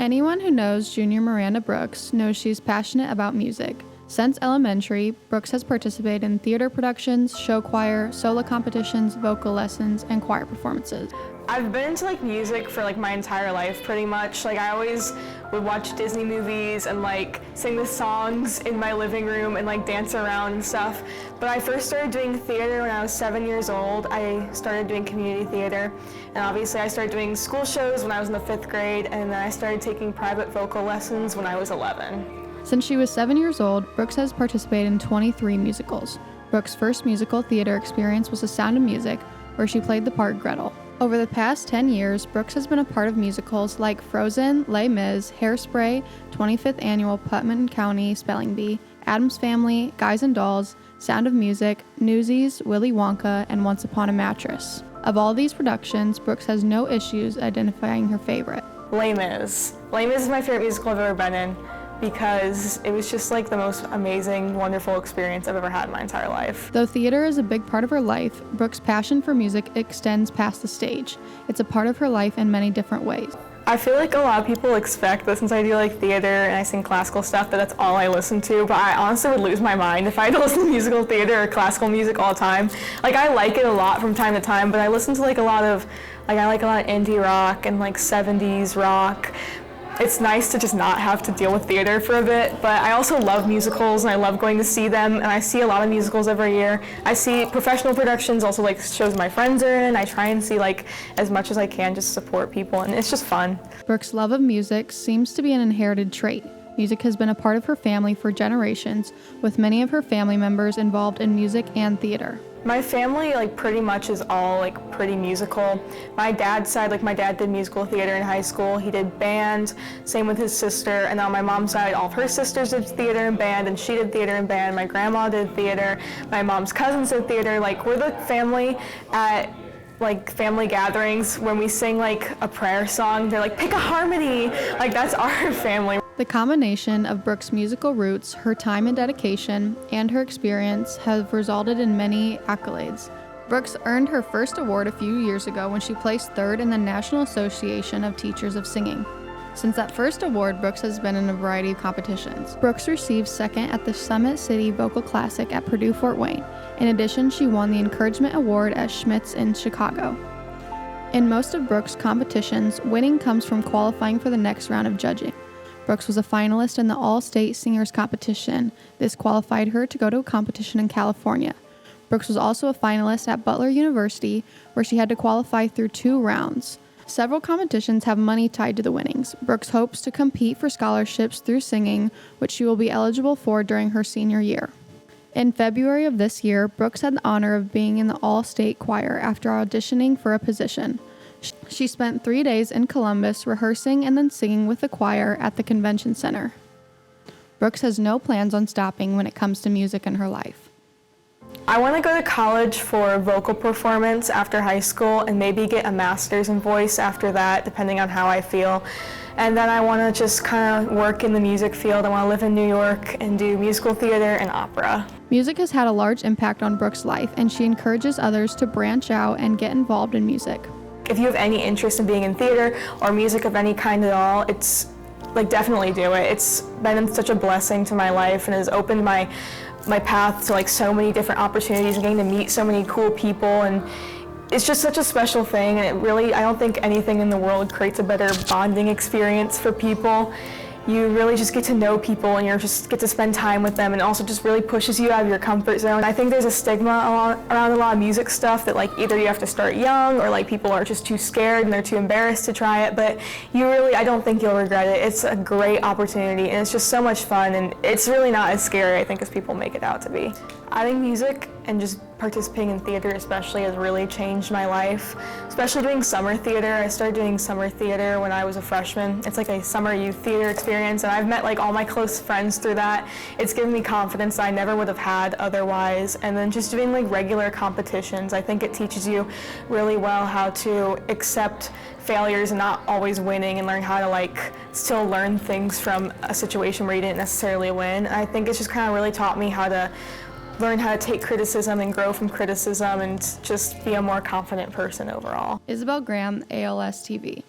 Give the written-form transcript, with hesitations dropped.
Anyone who knows junior Myranda Brooks knows she's passionate about music. Since elementary, Brooks has participated in theater productions, show choir, solo competitions, vocal lessons, and choir performances. I've been into music for my entire life pretty much. I always would watch Disney movies and sing the songs in my living room and dance around and stuff. But I first started doing theater when I was 7 years old. I started doing community theater, and obviously I started doing school shows when I was in the 5th grade, and then I started taking private vocal lessons when I was 11. Since she was 7 years old, Brooks has participated in 23 musicals. Brooks' first musical theater experience was The Sound of Music, where she played the part Gretel. Over the past 10 years, Brooks has been a part of musicals like Frozen, Les Mis, Hairspray, 25th Annual Putnam County Spelling Bee, Addams Family, Guys and Dolls, Sound of Music, Newsies, Willy Wonka, and Once Upon a Mattress. Of all these productions, Brooks has no issues identifying her favorite. Les Mis. Les Mis is my favorite musical I've ever been in, because it was just the most amazing, wonderful experience I've ever had in my entire life. Though theater is a big part of her life, Brooks' passion for music extends past the stage. It's a part of her life in many different ways. I feel a lot of people expect that since I do theater and I sing classical stuff, that's all I listen to, but I honestly would lose my mind if I had to listen to musical theater or classical music all the time. I like it a lot from time to time, but I listen to a lot of indie rock and 70s rock. It's nice to just not have to deal with theater for a bit, but I also love musicals and I love going to see them, and I see a lot of musicals every year. I see professional productions, also shows my friends are in. I try and see as much as I can, just support people, and it's just fun. Brooks' love of music seems to be an inherited trait. Music has been a part of her family for generations, with many of her family members involved in music and theater. My family pretty much is all pretty musical. My dad's side, my dad did musical theater in high school. He did band, same with his sister. And on my mom's side, all of her sisters did theater and band, and she did theater and band. My grandma did theater. My mom's cousins did theater. We're the family at family gatherings when we sing a prayer song. They're pick a harmony. That's our family. The combination of Brooks' musical roots, her time and dedication, and her experience have resulted in many accolades. Brooks earned her first award a few years ago when she placed 3rd in the National Association of Teachers of Singing. Since that first award, Brooks has been in a variety of competitions. Brooks received 2nd at the Summit City Vocal Classic at Purdue Fort Wayne. In addition, she won the Encouragement Award at Schmitz in Chicago. In most of Brooks' competitions, winning comes from qualifying for the next round of judging. Brooks was a finalist in the All-State Singers Competition. This qualified her to go to a competition in California. Brooks was also a finalist at Butler University, where she had to qualify through 2 rounds. Several competitions have money tied to the winnings. Brooks hopes to compete for scholarships through singing, which she will be eligible for during her senior year. In February of this year, Brooks had the honor of being in the All-State Choir after auditioning for a position. She spent 3 days in Columbus rehearsing and then singing with the choir at the convention center. Brooks has no plans on stopping when it comes to music in her life. I want to go to college for vocal performance after high school and maybe get a master's in voice after that, depending on how I feel. And then I want to just kind of work in the music field. I want to live in New York and do musical theater and opera. Music has had a large impact on Brooks' life, and she encourages others to branch out and get involved in music. If you have any interest in being in theater or music of any kind at all, it's definitely do it. It's been such a blessing to my life and has opened my path to so many different opportunities and getting to meet so many cool people, and it's just such a special thing, and I don't think anything in the world creates a better bonding experience for people. You really just get to know people and you just get to spend time with them, and also just really pushes you out of your comfort zone. I think there's a stigma around a lot of music stuff that either you have to start young or people are just too scared and they're too embarrassed to try it, but I don't think you'll regret it. It's a great opportunity and it's just so much fun, and it's really not as scary, I think, as people make it out to be. I think music and just participating in theater especially has really changed my life, especially doing summer theater. I started doing summer theater when I was a freshman. It's a summer youth theater experience, and I've met all my close friends through that. It's given me confidence that I never would have had otherwise. And then just doing regular competitions, I think it teaches you really well how to accept failures and not always winning, and learn how to still learn things from a situation where you didn't necessarily win. And I think it's just kind of really taught me how to learn how to take criticism and grow from criticism and just be a more confident person overall. Isabelle Graham, ALS TV.